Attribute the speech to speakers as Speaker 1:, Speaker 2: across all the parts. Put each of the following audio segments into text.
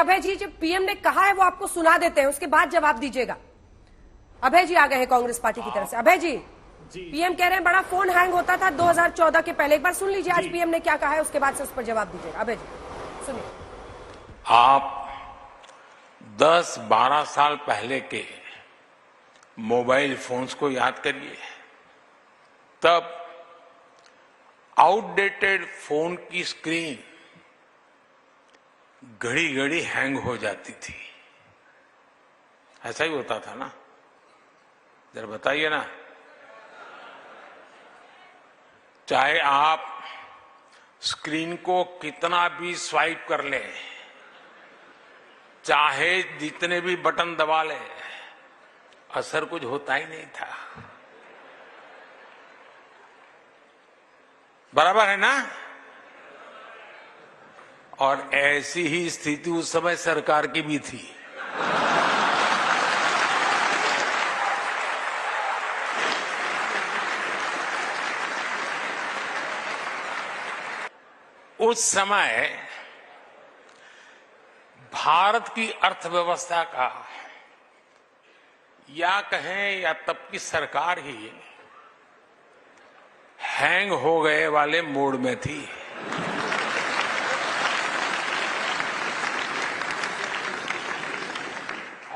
Speaker 1: अभय जी, जो पीएम ने कहा है वो आपको सुना देते हैं, उसके बाद जवाब दीजिएगा। अभय जी आ गए हैं कांग्रेस पार्टी की तरफ से। अभय जी, पीएम कह रहे हैं बड़ा फोन हैंग होता था 2014 के पहले। एक बार सुन लीजिए आज पीएम ने क्या कहा है, उसके बाद से उस पर जवाब दीजिएगा। अभय जी सुनिए।
Speaker 2: आप 10-12 साल पहले के मोबाइल फोन्स को याद करिए। तब आउटडेटेड फोन की स्क्रीन घड़ी घड़ी हैंग हो जाती थी। ऐसा ही होता था ना? जरा बताइए ना। चाहे आप स्क्रीन को कितना भी स्वाइप कर लें, चाहे जितने भी बटन दबा लें, असर कुछ होता ही नहीं था। बराबर है ना? और ऐसी ही स्थिति उस समय सरकार की भी थी। उस समय भारत की अर्थव्यवस्था का या कहें या तब की सरकार ही हैंग हो गए वाले मोड में थी।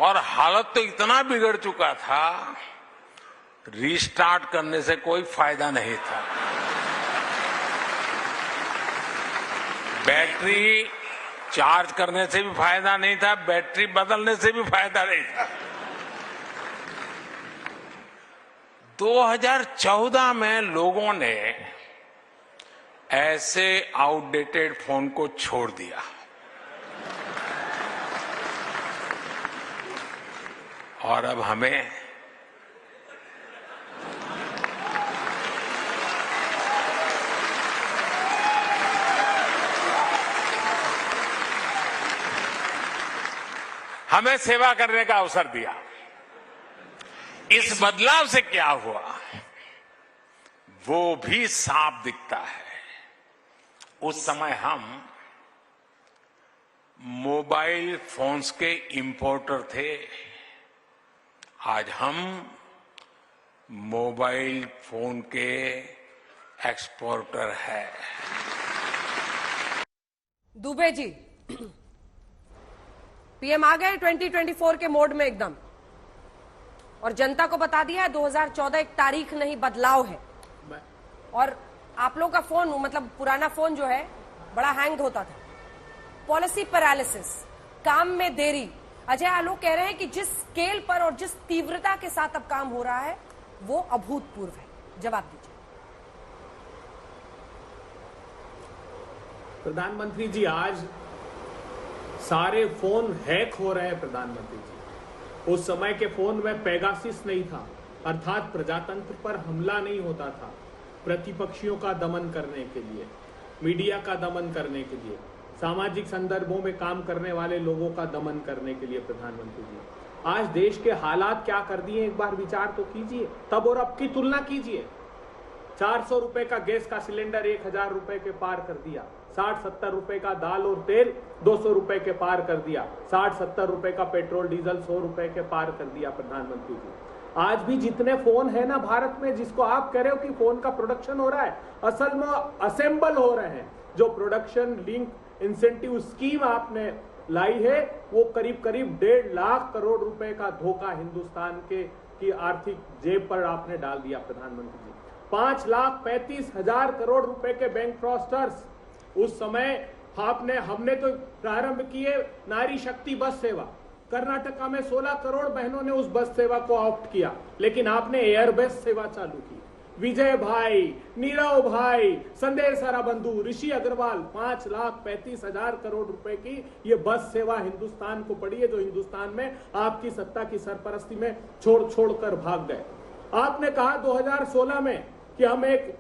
Speaker 2: और हालत तो इतना बिगड़ चुका था, रीस्टार्ट करने से कोई फायदा नहीं था। बैटरी चार्ज करने से भी फायदा नहीं था, बैटरी बदलने से भी फायदा नहीं था। 2014 में लोगों ने ऐसे आउटडेटेड फोन को छोड़ दिया और अब हमें सेवा करने का अवसर दिया। इस बदलाव से क्या हुआ वो भी साफ दिखता है। उस समय हम मोबाइल फोन्स के इंपोर्टर थे, आज हम मोबाइल फोन के एक्सपोर्टर है।
Speaker 1: दुबे जी, पीएम आ गए 2024 के मोड में एकदम, और जनता को बता दिया है 2014 एक तारीख नहीं बदलाव है। और आप लोग का फोन, मतलब पुराना फोन जो है बड़ा हैंग होता था। पॉलिसी पैरालिसिस, काम में देरी। अजय आलोक कह रहे हैं कि जिस स्केल पर और जिस तीव्रता के साथ अब काम हो रहा है वो अभूतपूर्व है। जवाब दीजिए।
Speaker 3: प्रधानमंत्री जी, आज सारे फोन हैक हो रहे हैं। प्रधानमंत्री जी, उस समय के फोन में पेगासिस नहीं था, अर्थात प्रजातंत्र पर हमला नहीं होता था। प्रतिपक्षियों का दमन करने के लिए, मीडिया का दमन करने के लिए, सामाजिक संदर्भों में काम करने वाले लोगों का दमन करने के लिए। प्रधानमंत्री जी, आज देश के हालात क्या कर दिए, एक बार विचार तो कीजिए। तब और अब की तुलना कीजिए। 400 रुपए का गैस का सिलेंडर 1000 रुपए के पार कर दिया। 60-70 रुपए का दाल और तेल 200 रुपए के पार कर दिया। 60-70 रुपए का पेट्रोल डीजल 100 रुपए के पार कर दिया। प्रधानमंत्री जी, आज भी जितने फोन है ना भारत में, जिसको आप कह रहे हो कि फोन का प्रोडक्शन हो रहा है, असल में असेंबल हो रहे हैं। जो प्रोडक्शन लिंक इंसेंटिव स्कीम आपने लाई है, वो करीब 1.5 लाख करोड़ रुपए का धोखा हिंदुस्तान की आर्थिक जेब पर आपने डाल दिया। प्रधानमंत्री जी, 5,35,000 करोड़ रुपए के बैंक फ्रॉस्टर्स उस समय हमने तो प्रारंभ किए नारी शक्ति बस सेवा। कर्नाटका में 16 करोड़ बहनों ने उस बस सेवा को ऑप्ट किया, लेकिन आपने एयर बस सेवा चालू की। विजय भाई, नीरव भाई, संदेश साराबंधु, ऋषि अग्रवाल, 5,35,000 करोड़ रुपए की ये बस सेवा हिंदुस्तान को पड़ी है, जो हिंदुस्तान में आपकी सत्ता की सरपरस्ती में छोड़ कर भाग गए। आपने कहा 2016 में कि हम एक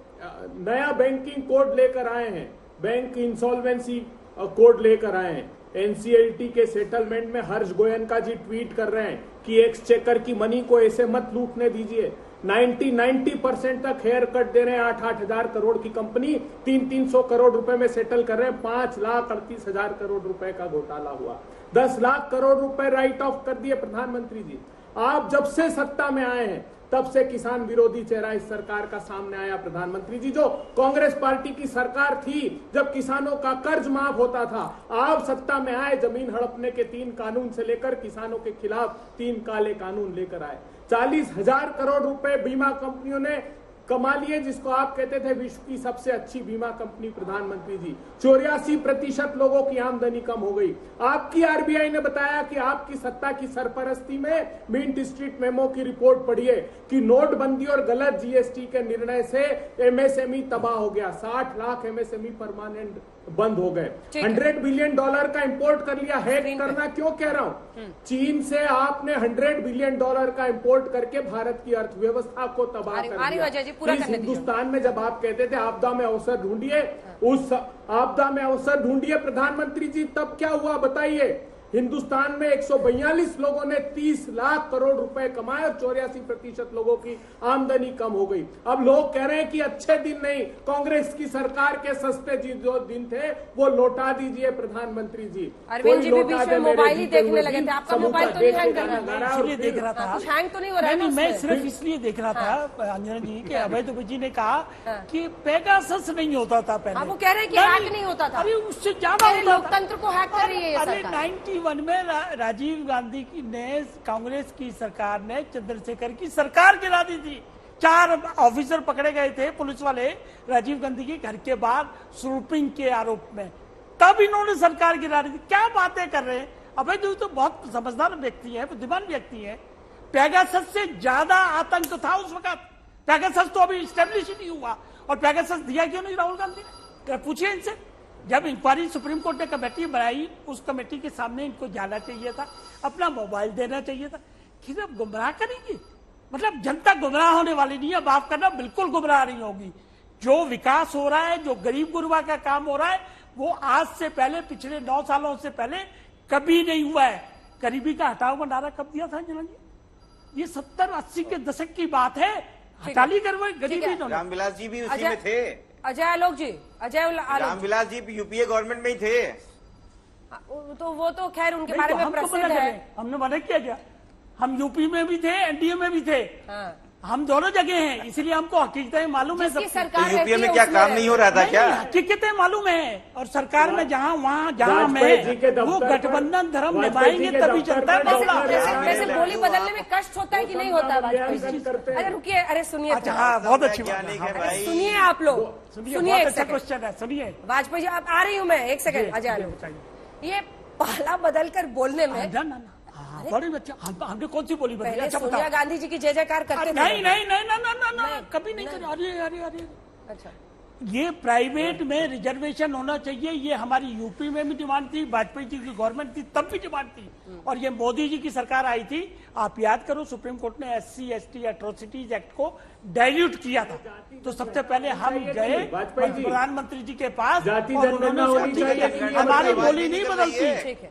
Speaker 3: नया बैंकिंग कोड लेकर आए हैं, बैंक इंसॉल्वेंसी कोड लेकर आए हैं। एनसीएलटी के सेटलमेंट में हर्ष गोयनका जी ट्वीट कर रहे हैं कि एक्सचेकर की मनी को ऐसे मत लूटने दीजिए। 90% तक हेयर कट दे रहे हैं। 8-8 हजार करोड़ की कंपनी 300 करोड़ रुपए में सेटल कर रहे हैं। 5,38,000 करोड़ रुपए का घोटाला हुआ। 10 लाख करोड़ रुपए राइट ऑफ कर दिए प्रधानमंत्री जी। आप जब से सत्ता में आए हैं तब से किसान विरोधी चेहरा इस सरकार का सामने आया। प्रधानमंत्री जी, जो कांग्रेस पार्टी की सरकार थी जब किसानों का कर्ज माफ होता था, आप सत्ता में आए, जमीन हड़पने के 3 कानून से लेकर किसानों के खिलाफ 3 काले कानून लेकर आए। 40,000 करोड़ रुपए बीमा कंपनियों ने कमा लिए, जिसको आप कहते थे विश्व की सबसे अच्छी बीमा कंपनी। प्रधानमंत्री जी, 84% लोगों की आमदनी कम हो गई। आपकी आरबीआई ने बताया कि आपकी सत्ता की सरपरस्ती में मिंट स्ट्रीट मेमो की रिपोर्ट पढ़िए कि नोटबंदी और गलत जीएसटी के निर्णय से एमएसएमई तबाह हो गया। 60 लाख एमएसएमई परमानेंट बंद हो गए। $100 बिलियन का इंपोर्ट कर लिया। हैक करना क्यों कह रहा हूं? चीन से आपने $100 बिलियन का इंपोर्ट करके भारत की अर्थव्यवस्था को तबाह कर दिया। इस हिंदुस्तान में जब आप कहते थे आपदा में अवसर ढूंढिए, उस आपदा में अवसर ढूंढिए प्रधानमंत्री जी, तब क्या हुआ बताइए? हिंदुस्तान में 142 लोगों ने 30 लाख करोड़ रुपए कमाए और 84% लोगों की आमदनी कम हो गई। अब लोग कह रहे हैं कि अच्छे दिन नहीं, कांग्रेस की सरकार के सस्ते जो दिन थे वो लौटा दीजिए प्रधानमंत्री जी।
Speaker 1: अरविंद जी भी बीच में मोबाइल ही देखने लगे थे। आपका मोबाइल तो नहीं हैंग कर रहा?
Speaker 4: इसलिए देख रहा था,
Speaker 1: कुछ हैंग तो नहीं हो रहा है?
Speaker 4: मैं सिर्फ इसलिए देख रहा था अंजना जी कि अभय दुबे जी ने कहा कि पेगासस नहीं होता था पहले।
Speaker 1: वो कह रहे हैं कि हैक नहीं होता था।
Speaker 4: अरे उससे ज्यादा होता था।
Speaker 1: लोकतंत्र को हैक कर रही है ये
Speaker 4: अरे
Speaker 1: सरकार।
Speaker 4: 91 में राजीव गांधी ने, कांग्रेस की सरकार ने चंद्रशेखर की सरकार गिरा दी थी। 4 ऑफिसर पकड़े गए थे पुलिस वाले राजीव गांधी के घर के बाहर स्नूपिंग के आरोप में, तब इन्होंने सरकार गिरा दी थी। क्या बातें कर रहे हैं? अभय दुबे तो बहुत समझदार व्यक्ति है, बुद्धिमान व्यक्ति है। पेगासस से ज्यादा आतंक था उस वक्त। पेगासस तो अभी स्टेब्लिश ही नहीं हुआ। और पेगासस दिया क्यों नहीं राहुल गांधी ने? पूछिए इनसे। जब इंक्वायरी सुप्रीम कोर्ट ने कमेटी बनाई, उस कमेटी के सामने इनको जाना चाहिए था, अपना मोबाइल देना चाहिए था। फिर अब गुमराह करेंगे? मतलब जनता गुमराह होने वाली नहीं है, माफ करना, बिल्कुल गुमराह नहीं होगी। जो विकास हो रहा है, जो गरीब गुरबा का काम हो रहा है, वो आज से पहले, पिछले 9 सालों से पहले कभी नहीं हुआ है। गरीबी का हटाओ का नारा कब दिया था अंजना जी? ये 70-80 के दशक की बात है। हटा ली गरीबी।
Speaker 5: रामविलास जी भी उसी में थे।
Speaker 1: अजय आलोक जी,
Speaker 5: रामविलास जी यूपीए गवर्नमेंट में ही थे।
Speaker 1: तो वो तो खैर उनके बारे में प्रसिद्ध है।
Speaker 4: हमने मना किया क्या? हम यूपी में भी थे, एनडीए में भी थे।
Speaker 1: हाँ।
Speaker 4: हम दोनों जगह हैं, इसलिए हमको हकीकतें मालूम है।
Speaker 1: सरकार
Speaker 5: यूपीए में क्या काम नहीं हो रहा था क्या?
Speaker 4: हकीकतें मालूम है। और सरकार में जहाँ में वो गठबंधन धर्म निभाएंगे तभी चलता है।
Speaker 1: वैसे बोली बदलने में कष्ट होता है कि नहीं होता है वाजपेयी जी? अरे रुकिए, अरे सुनिए।
Speaker 4: अच्छा, हाँ, बहुत अच्छी बात
Speaker 5: है।
Speaker 1: सुनिए आप लोग, सुनिए एक सेकंड।
Speaker 4: क्वेश्चन है, सुनिए।
Speaker 1: वाजपेयी जी, आप आ रही हूँ मैं, एक सेकंड। अजय, ये पाला बदल कर बोलने में
Speaker 4: बड़ी बच्चा, हमने कौन सी बोली बदली? अच्छा,
Speaker 1: सोनिया गांधी जी की जय जयकार करते थे।
Speaker 4: नहीं, कभी नहीं करे। अरे
Speaker 1: अच्छा,
Speaker 4: ये प्राइवेट में रिजर्वेशन होना चाहिए। ये हमारी यूपी में भी डिमांड थी, वाजपेयी जी की गवर्नमेंट थी तब भी डिमांड थी, और ये मोदी जी की सरकार आई थी। आप याद करो, सुप्रीम कोर्ट ने SC/ST एट्रोसिटीज एक्ट को डाइल्यूट किया था। तो सबसे पहले हम गए प्रधानमंत्री जी के पास, और उन्होंने हमारी बोली नहीं बदलती।